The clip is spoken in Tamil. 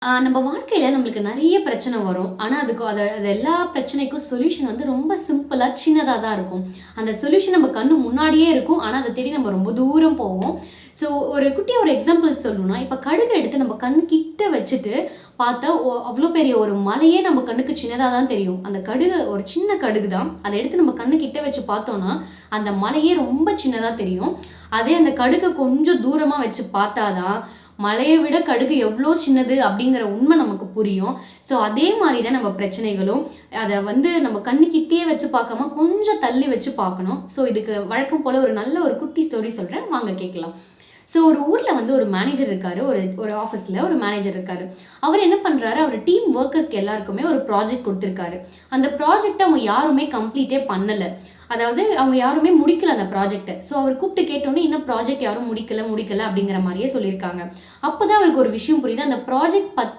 நம்ம வாழ்க்கையில நம்மளுக்கு நெறைய பிரச்சனை வரும். ஆனா, அதுக்கு அது எல்லா பிரச்சனைக்கும் சொல்யூஷன் வந்து ரொம்ப சிம்பிளா, சின்னதா தான் இருக்கும். அந்த சொல்யூஷன் நம்ம கண்ணு முன்னாடியே இருக்கும். ஆனா, அத தேடி நம்ம ரொம்ப தூரம் போவோம். ஸோ, ஒரு குட்டியா ஒரு எக்ஸாம்பிள் சொல்லணும்னா, இப்ப கடுகு எடுத்து நம்ம கண்ணு கிட்ட வச்சுட்டு பார்த்தா, அவ்ளோ பெரிய ஒரு மலையே நம்ம கண்ணுக்கு சின்னதா தான் தெரியும். அந்த கடுகு ஒரு சின்ன கடுகு தான். அத எடுத்து நம்ம கண்ணு கிட்ட வச்சு பார்த்தோம்னா, அந்த மலையே ரொம்ப சின்னதா தெரியும். அதே அந்த கடுக கொஞ்சம் தூரமா வச்சு பார்த்தா தான், மலைய விட கடுகு எவ்ளோ சின்னது அப்படிங்கிற உண்மை நமக்கு புரியும். ஸோ அதே மாரி தான் நம்ம பிரச்சனைகளும். அத வந்து நம்ம கண்ணுக்கிட்டயே வச்சு பார்க்காம கொஞ்சம் தள்ளி வச்சு பார்க்கணும். ஸோ இதுக்கு வழக்கம் போல ஒரு நல்ல ஒரு குட்டி ஸ்டோரி சொல்றேன். வாங்க கேட்கலாம். ஸோ ஒரு ஊர்ல வந்து ஒரு மேனேஜர் இருக்காரு. ஒரு ஒரு ஆஃபீஸ்ல ஒரு மேனேஜர் இருக்காரு. அவர் என்ன பண்றாரு, அவர் டீம் வொர்க்கர்ஸ்க்கு எல்லாருக்குமே ஒரு ப்ராஜெக்ட் குடுத்திருக்காரு. அந்த ப்ராஜெக்ட்ட அவங்க யாருமே கம்ப்ளீட்டே பண்ணல. அதாவது அவங்க யாருமே முடிக்கல அந்த ப்ராஜெக்ட்ட. ஸோ அவர் கூப்பிட்டு கேட்டோனே, இன்னும் ப்ராஜெக்ட் யாரும் முடிக்கல அப்படிங்கிற மாரியே சொல்லியிருக்காங்க. அப்பதான் அவருக்கு ஒரு விஷயம் புரியுது. அந்த ப்ராஜெக்ட்